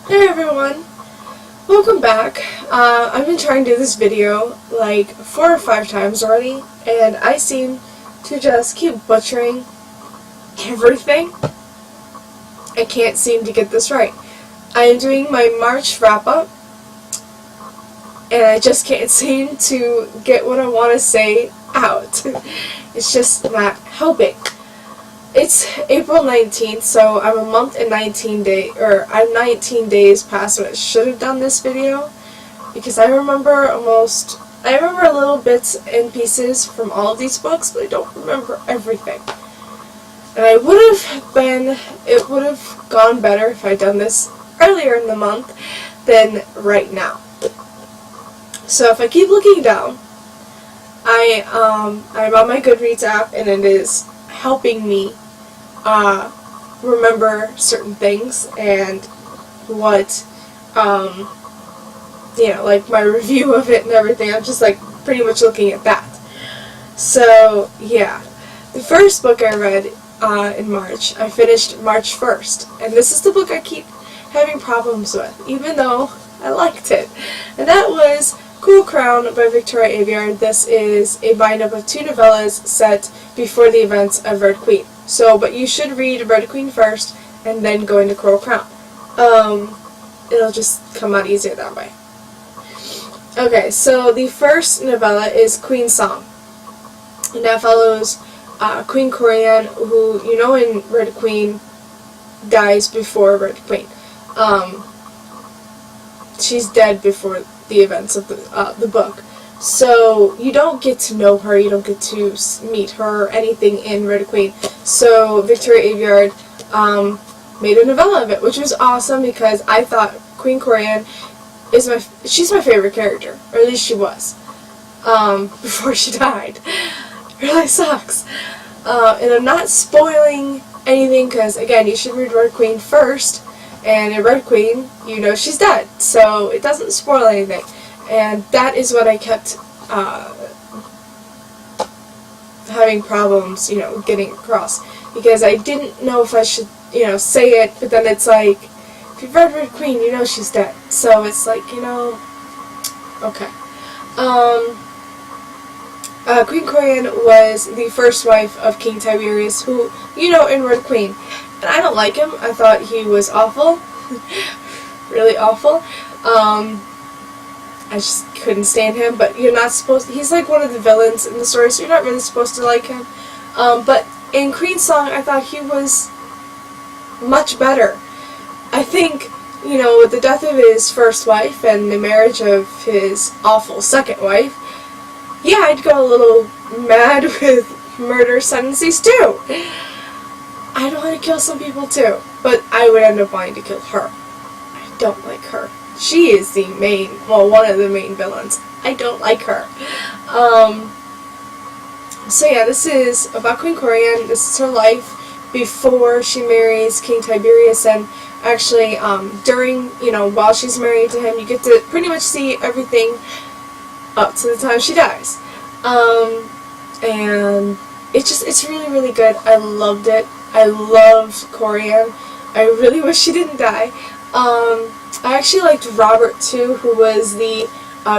Hey everyone, welcome back. I've been trying to do this video like 4 or 5 times already, and I seem to just keep butchering everything. I can't seem to get this right. I am doing my March wrap-up, and I just can't seem to get what I want to say out. It's just not helping. It's April 19th, so I'm a month and 19 days, or I'm 19 days past when I should have done this video, because I remember little bits and pieces from all of these books, but I don't remember everything. And it would have gone better if I'd done this earlier in the month than right now. So if I keep looking down, I'm on my Goodreads app, and it is helping me remember certain things and what, like my review of it and everything. I'm just like pretty much looking at that. So, yeah. The first book I read in March, I finished March 1st. And this is the book I keep having problems with, even though I liked it. And that was Cruel Crown by Victoria Aveyard. This is a bind-up of 2 novellas set before the events of Red Queen. But you should read Red Queen first, and then go into Cruel Crown. It'll just come out easier that way. Okay, so the first novella is Queen's Song. And that follows Queen Corianne, who, in Red Queen, dies before Red Queen. She's dead before the events of the book. So you don't get to know her, you don't get to meet her or anything in Red Queen. So Victoria Aveyard made a novella of it, which was awesome because I thought Queen Corianne she's my favorite character, or at least she was, before she died. It really sucks. And I'm not spoiling anything because, again, you should read Red Queen first, and in Red Queen, she's dead, so it doesn't spoil anything. And that is what I kept having problems, getting across. Because I didn't know if I should, say it, but then it's like, if you've read Red Queen, she's dead. So it's like, okay. Queen Corianne was the first wife of King Tiberius, who, in Red Queen. And I don't like him. I thought he was awful. Really awful. I just couldn't stand him, but you're not supposed to. He's like one of the villains in the story, so you're not really supposed to like him. But in Queen's Song, I thought he was much better. I think, with the death of his first wife and the marriage of his awful second wife, yeah, I'd go a little mad with murder sentences too. I'd want to kill some people too, but I would end up wanting to kill her. I don't like her. She is the one of the main villains. I don't like her. So yeah, this is about Queen Corianne. This is her life before she marries King Tiberius, and actually, during, while she's married to him, you get to pretty much see everything up to the time she dies. And it's really, really good. I loved it. I loved Corianne. I really wish she didn't die. I actually liked Robert too, who was the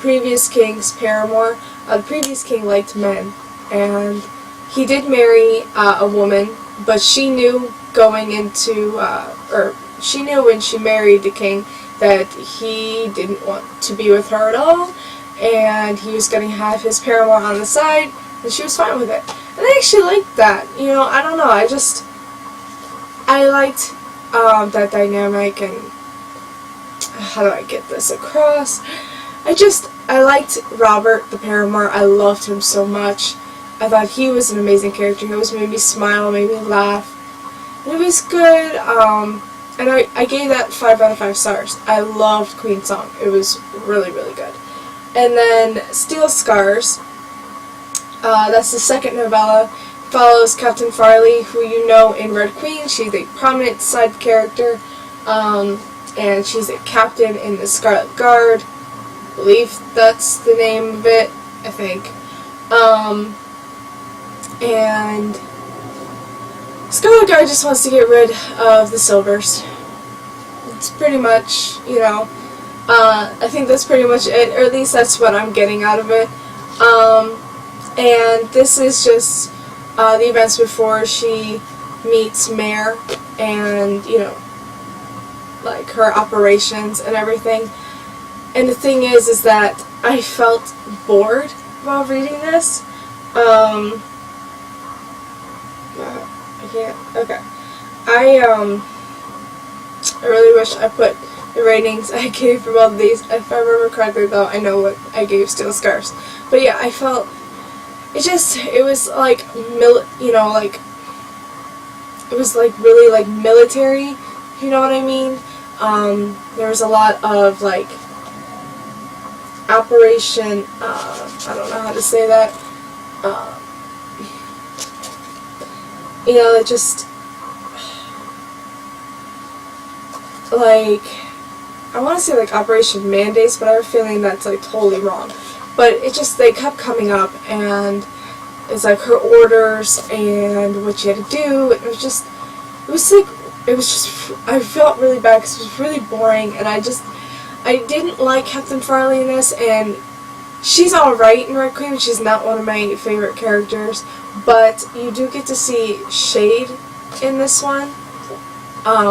previous king's paramour. The previous king liked men, and he did marry a woman, but she knew going into, she knew when she married the king that he didn't want to be with her at all, and he was going to have his paramour on the side, and she was fine with it. And I actually liked that. I don't know, I liked that dynamic, and how do I get this across? I liked Robert, the paramour. I loved him so much. I thought he was an amazing character. He always made me smile, made me laugh. And it was good, and I gave that 5 out of 5 stars. I loved Queen's Song. It was really, really good. And then Steel Scars, that's the second novella, follows Captain Farley, who in Red Queen. She's a prominent side character, and she's a captain in the Scarlet Guard. I believe that's the name of it, I think. And Scarlet Guard just wants to get rid of the Silvers. it's pretty much, I think that's pretty much it, or at least that's what I'm getting out of it. And this is just the events before she meets Mare and, like her operations and everything. And the thing is that I felt bored while reading this. I can't, okay. I really wish I put the ratings I gave for both of these. If I remember correctly, though, I know what I gave Steel Scars. But yeah, I felt it was like it was like really like military, if you know what I mean. There was a lot of like operation, I don't know how to say that, it just, like, I want to say like Operation Mandates, but I have a feeling that's like totally wrong. But it just, they kept coming up, and it's like her orders and what she had to do. It was just, I felt really bad because it was really boring, and I didn't like Captain Farley in this, and she's alright in Red Queen, but she's not one of my favorite characters. But you do get to see Shade in this one,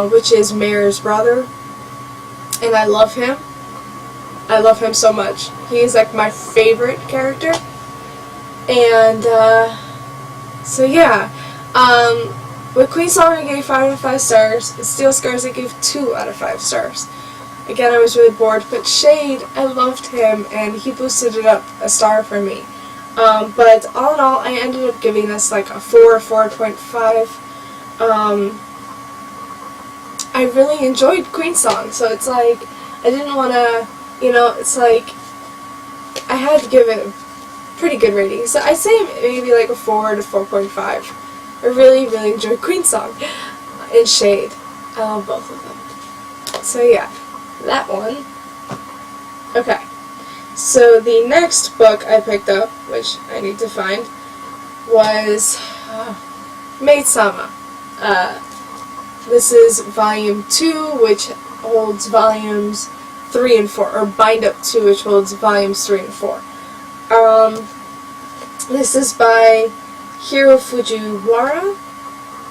which is Mare's brother, and I love him. I love him so much. He is like my favorite character. And so yeah, with Queen Song I gave 5 out of 5 stars. And Steel Scars I gave 2 out of 5 stars. Again, I was really bored, but Shade, I loved him, and he boosted it up a star for me. But all in all, I ended up giving this like a 4.5. I really enjoyed Queen Song, so it's like, I didn't want to, it's like, I had to give it a pretty good rating. So I'd say maybe like a 4 to 4.5. I really, really enjoyed Queen Song and Shade. I love both of them. So yeah, that one. Okay. So the next book I picked up, which I need to find, was Maid-sama. This is volume 2, which holds volumes 3 and 4, or Bind Up 2, which holds volumes 3 and 4. This is by Hiro Fujiwara,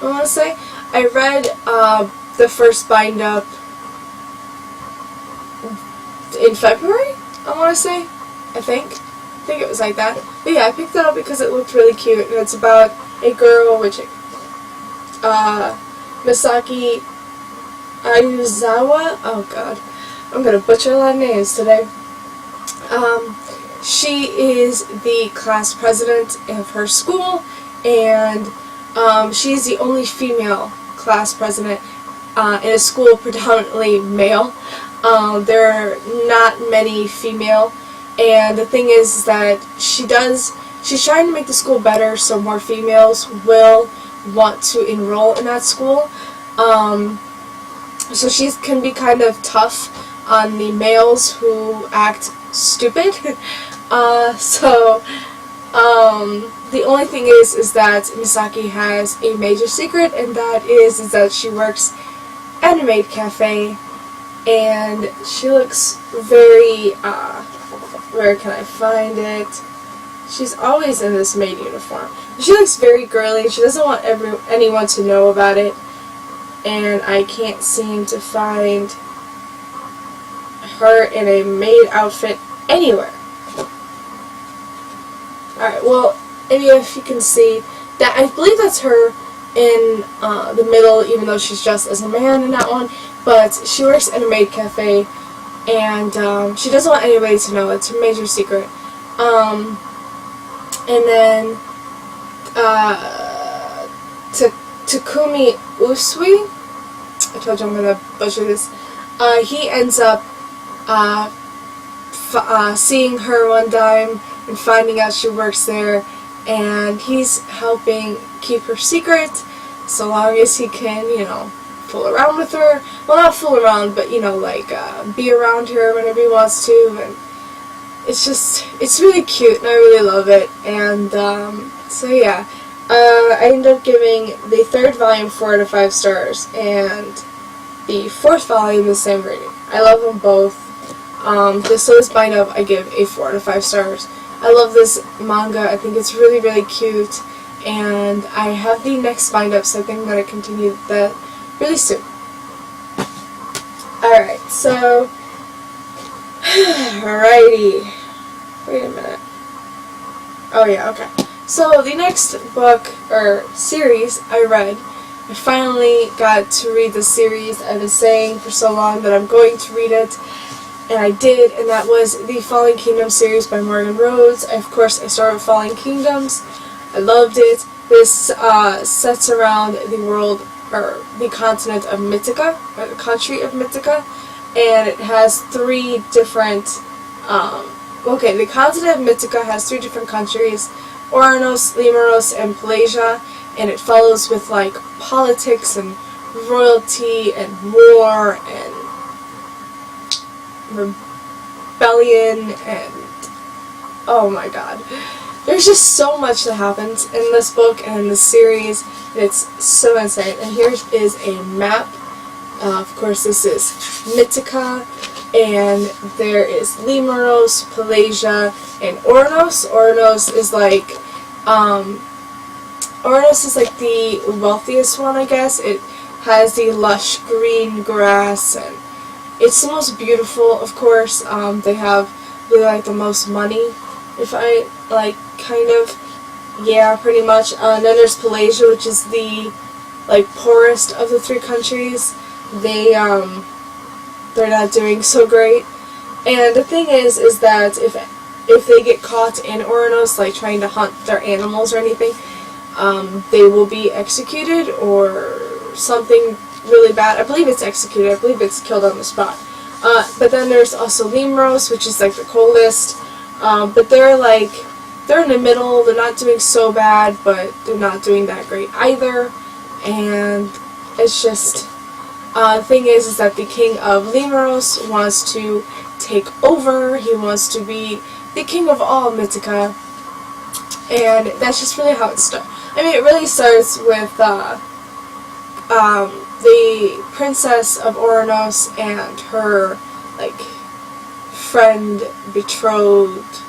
I want to say. I read the first Bind Up in February, I want to say. I think it was like that. But yeah, I picked it up because it looked really cute, and it's about a girl, which Misaki Ayuzawa. Oh god, I'm gonna butcher a lot of names today. She is the class president of her school, and she's the only female class president in a school predominantly male. There are not many female, and the thing is that she's trying to make the school better so more females will want to enroll in that school. So she can be kind of tough on the males who act stupid. The only thing is that Misaki has a major secret, and that is that she works at a maid cafe, and she looks very, where can I find it? She's always in this maid uniform. She looks very girly. She doesn't want anyone to know about it, and I can't seem to find her in a maid outfit anywhere. Alright, well, maybe if you can see that, I believe that's her in the middle, even though she's dressed as a man in that one. But she works at a maid cafe, and she doesn't want anybody to know. It's her major secret. And then Takumi Usui, I told you I'm going to butcher this, he ends up seeing her one time and finding out she works there, and he's helping keep her secret so long as he can, fool around with her. Well, not fool around, but, be around her whenever he wants to, and it's really cute, and I really love it. And, so yeah, I ended up giving the third volume 4 out of 5 stars, and the 4th volume the same rating. I love them both. So this bind up I give a 4 out of 5 stars. I love this manga. I think it's really, really cute. And I have the next bind up, so I think I'm going to continue that really soon. Alright, so... Alrighty. Wait a minute. Oh yeah, okay. So the next book, or series, I read. I finally got to read the series. I've been saying for so long that I'm going to read it. And I did, and that was the Falling Kingdom series by Morgan Rhodes. Of course, I started with Falling Kingdoms. I loved it. This sets around the world, or the continent of Mythica, or the country of Mythica. And it has 3 different, the continent of Mythica has 3 different countries, Oranos, Limeros, and Pelagia, and it follows with, like, politics and royalty and war and rebellion and, oh my god. There's just so much that happens in this book and in this series. It's so insane. And here is a map. Of course, this is Mythica, and there is Limeros, Pelagia, and Oranos. Oranos is like the wealthiest one, I guess. It has the lush green grass, and it's the most beautiful, of course. They have really, like, the most money, if I, like, kind of, yeah, pretty much. And then there's Pelagia, which is the, like, poorest of the 3 countries. They're not doing so great. And the thing is that if they get caught in Oranos, like, trying to hunt their animals or anything, they will be executed or something really bad. I believe it's executed. I believe it's killed on the spot. But then there's also Limeros, which is, like, the coldest. But they're in the middle. They're not doing so bad, but they're not doing that great either. And it's just... the thing is that the king of Limeros wants to take over. He wants to be the king of all Mythica. And that's just really how it starts. I mean, it really starts with the princess of Oranos and her, like, friend, betrothed,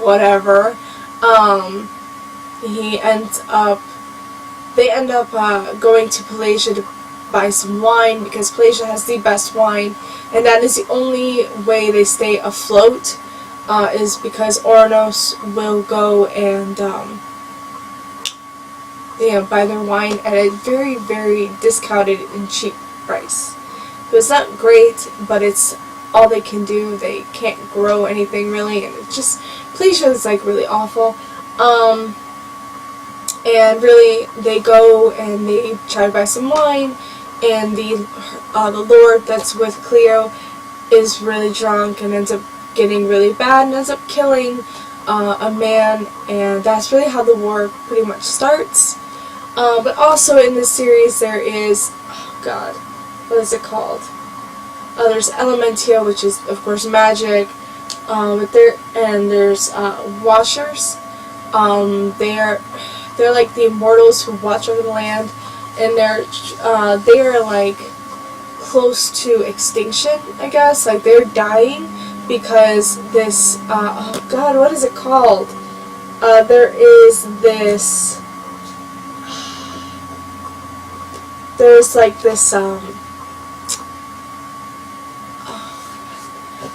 whatever. They end up going to Pelagia to buy some wine, because Pelagia has the best wine, and that is the only way they stay afloat, is because Oranos will go and buy their wine at a very, very discounted and cheap price. So it's not great, but it's all they can do. They can't grow anything really, and it's just, Pelagia is, like, really awful. And really, they go and they try to buy some wine, and the lord that's with Cleo is really drunk and ends up getting really bad and ends up killing a man, and that's really how the war pretty much starts. But also in this series there is, oh god, what is it called? There's Elementia, which is of course magic, there's Watchers. They're like the immortals who watch over the land, and they are like close to extinction, I guess. Like, they're dying because this, oh god, what is it called? There's like this,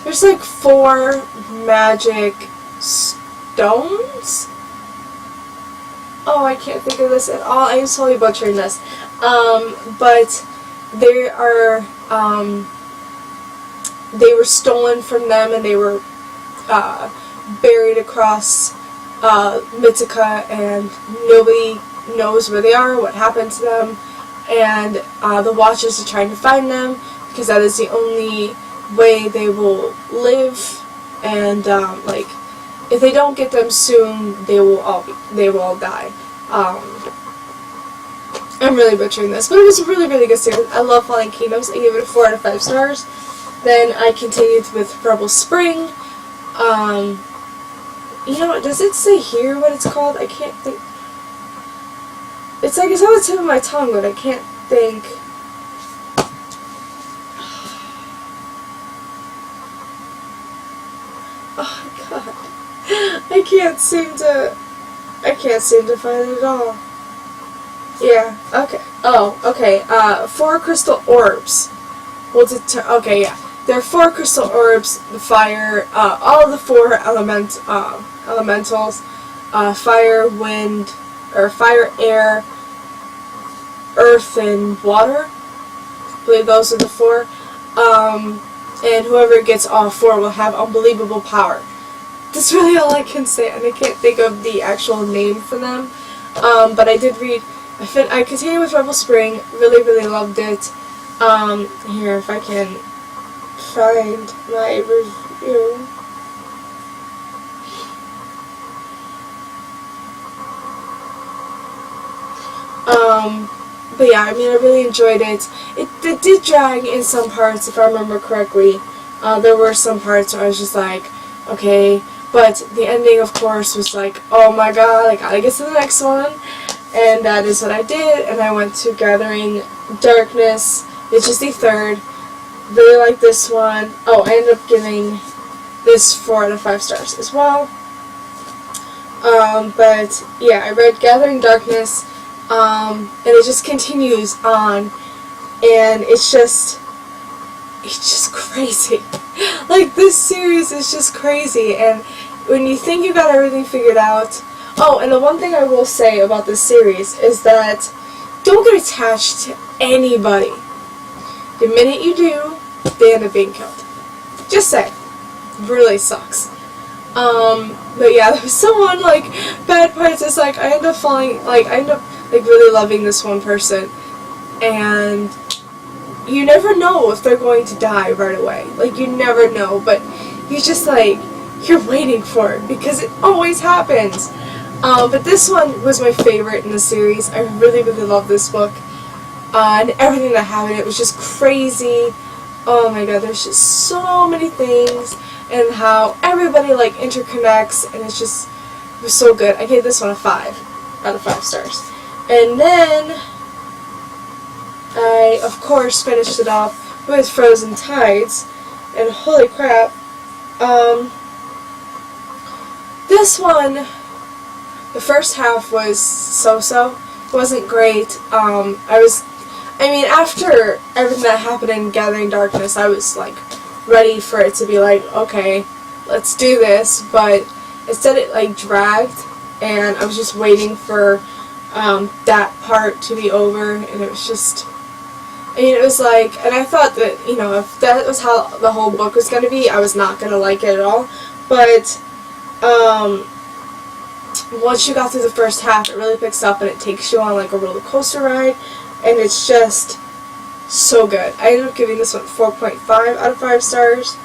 there's like 4 magic stones? Oh, I can't think of this at all. I'm totally butchering this. But they were stolen from them, and they were buried across Mythica, and nobody knows where they are, what happened to them, and the Watchers are trying to find them, because that is the only way they will live, and like, if they don't get them soon, they will all die. I'm really butchering this, but it was a really, really good series. I love Falling Kingdoms. I gave it a 4 out of 5 stars. Then I continued with Rebel Spring. You know what, does it say here what it's called? I can't think. It's like, it's on the tip of my tongue, but I can't think. Oh god. I can't seem to find it at all. Yeah, okay. Oh, okay. 4 crystal orbs. Okay, yeah. There are 4 crystal orbs, the fire, all of the 4 elementals, fire, wind, or fire, air, earth, and water. I believe those are the 4. And whoever gets all 4 will have unbelievable power. That's really all I can say, and I can't think of the actual name for them. But I did read, I continued with Rebel Spring, really, really loved it. Here, if I can find my review. But yeah, I mean, I really enjoyed it. It did drag in some parts, if I remember correctly. There were some parts where I was just like, okay, but the ending, of course, was like, oh my god, I gotta get to the next one. And that is what I did, and I went to Gathering Darkness, which is the 3rd. Really like this one. Oh, I ended up giving this 4 out of 5 stars as well. But yeah, I read Gathering Darkness, and it just continues on, and it's just crazy. Like, this series is just crazy, and when you think you got everything figured out. Oh, and the one thing I will say about this series is that don't get attached to anybody. The minute you do, they end up being killed. Just say. Really sucks. But yeah, there was someone, like, bad parts. It's like, I end up really loving this one person. And you never know if they're going to die right away. Like, you never know. But you just, like, you're waiting for it. Because it always happens. But this one was my favorite in the series. I really, really love this book. And everything that happened, it was just crazy. Oh my god, there's just so many things, and how everybody, like, interconnects, and it was so good. I gave this one a 5 out of 5 stars. And then I, of course, finished it off with Frozen Tides, and holy crap, this one, the first half was so-so. It wasn't great. After everything that happened in Gathering Darkness, I was, like, ready for it to be like, okay, let's do this, but instead it, like, dragged, and I was just waiting for that part to be over, and it was just, it was like, and I thought that, if that was how the whole book was going to be, I was not going to like it at all, but, once you got through the first half, it really picks up, and it takes you on, like, a roller coaster ride, and it's just so good. I ended up giving this one 4.5 out of 5 stars.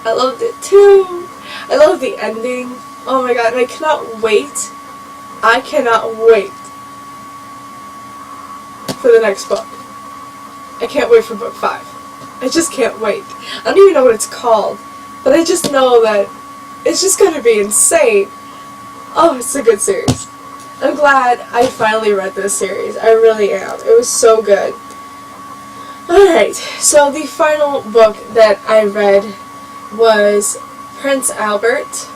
I loved it too. I love the ending. Oh my god, and I cannot wait. I cannot wait for the next book. I can't wait for book 5. I just can't wait. I don't even know what it's called, but I just know that it's just going to be insane. Oh, it's a good series. I'm glad I finally read this series. I really am. It was so good. Alright, so the final book that I read was Prince Albert.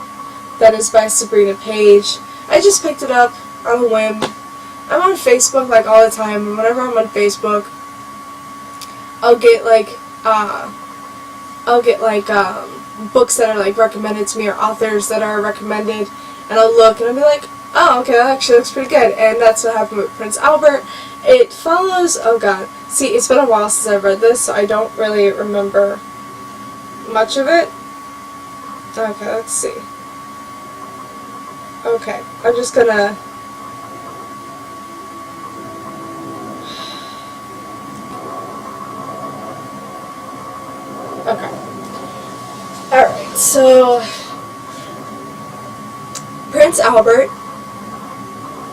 That is by Sabrina Page. I just picked it up on a whim. I'm on Facebook, like, all the time, and whenever I'm on Facebook, I'll get, like, books that are, like, recommended to me, or authors that are recommended, and I'll look, and I'll be like, oh, okay, that actually looks pretty good. And that's what happened with Prince Albert. It follows, oh god, see, it's been a while since I've read this, so I don't really remember much of it. Okay, let's see. Okay, I'm just gonna... Okay. Alright, so... Prince Albert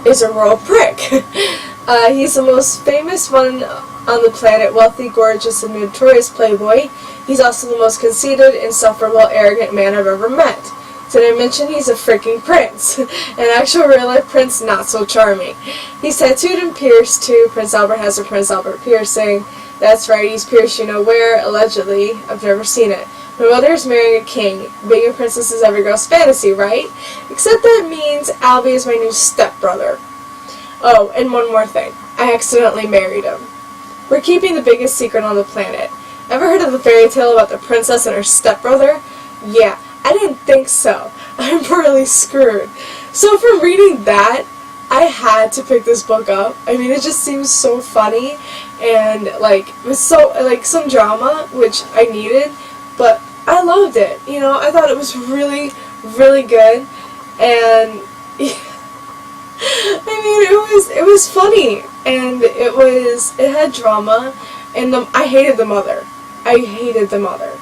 is a royal prick. He's the most famous one on the planet, wealthy, gorgeous, and notorious playboy. He's also the most conceited, insufferable, arrogant man I've ever met. Did I mention he's a freaking prince? An actual real-life prince, not so charming. He's tattooed and pierced, too. Prince Albert has a Prince Albert piercing. That's right, he's pierced you know where, allegedly. I've never seen it. My mother is marrying a king. Being a princess is every girl's fantasy, right? Except that means Albie is my new stepbrother. Oh, and one more thing. I accidentally married him. We're keeping the biggest secret on the planet. Ever heard of the fairy tale about the princess and her stepbrother? Yeah, I didn't think so. I'm really screwed. So from reading that, I had to pick this book up. I mean, it just seems so funny, and like it was so like some drama, which I needed, but I loved it. You know, I thought it was really, really good, and I mean, it was funny, and it had drama, and I hated the mother. I hated the mother.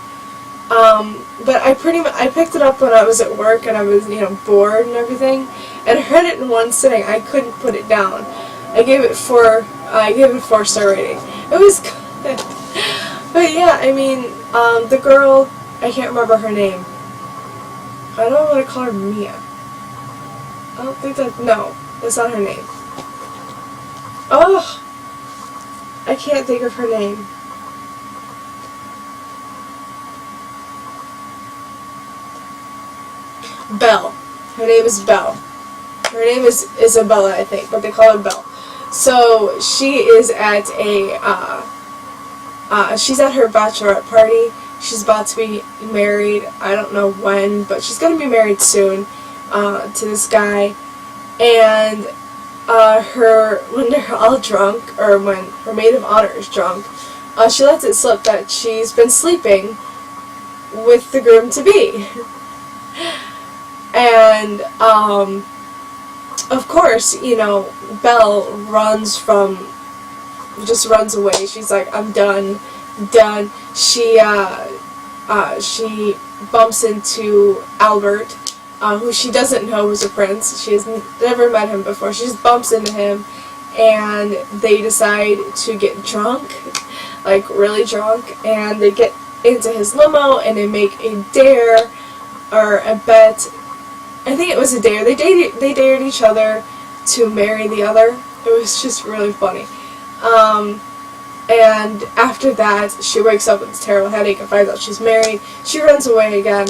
But I picked it up when I was at work and I was, bored and everything, and I read it in one sitting. I couldn't put it down. I gave it a 4-star rating. It was good. But yeah, I mean, the girl, I can't remember her name. I don't want to call her Mia. I don't think no, that's not her name. Oh, I can't think of her name. Belle. Her name is Belle. Her name is Isabella, I think, but they call her Belle. So she is at she's at her bachelorette party. She's about to be married. I don't know when, but she's going to be married soon to this guy. And when they're all drunk, or when her maid of honor is drunk, she lets it slip that she's been sleeping with the groom-to-be. And, of course, Belle just runs away. She's like, I'm done. She bumps into Albert, who she doesn't know is a prince. She has never met him before. She just bumps into him, and they decide to get drunk, like really drunk, and they get into his limo, and they make a dare, or a bet. I think it was a dare. They dared each other to marry the other. It was just really funny. And after that, she wakes up with this terrible headache and finds out she's married. She runs away again,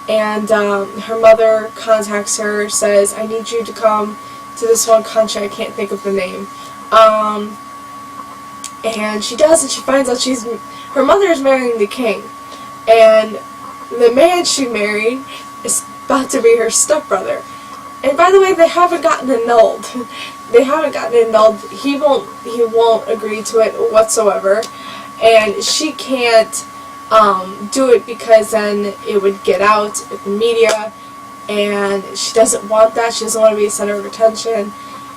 and her mother contacts her, says, I need you to come to this one country. I can't think of the name. And she does, and she finds out her mother is marrying the king. And the man she married is about to be her stepbrother. And by the way, they haven't gotten annulled. They haven't gotten annulled. He won't agree to it whatsoever. And she can't do it because then it would get out in the media, and she doesn't want that. She doesn't want to be a center of attention.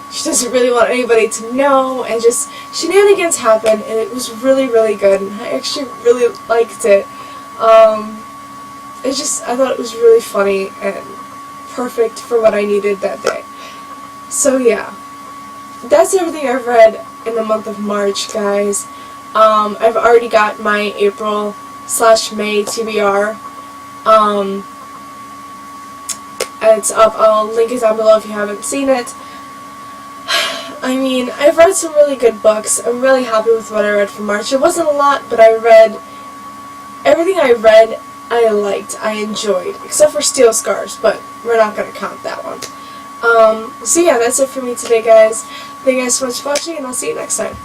She doesn't really want anybody to know, and just shenanigans happen, and it was really, really good, and I actually really liked it. I thought it was really funny and perfect for what I needed that day. So yeah, that's everything I've read in the month of March, guys. I've already got my April/May TBR. It's up. I'll link it down below if you haven't seen it. I mean, I've read some really good books. I'm really happy with what I read for March. It wasn't a lot, but everything I read, I liked, I enjoyed, except for Steel Scars, but we're not going to count that one. So yeah, that's it for me today, guys. Thank you guys so much for watching, and I'll see you next time.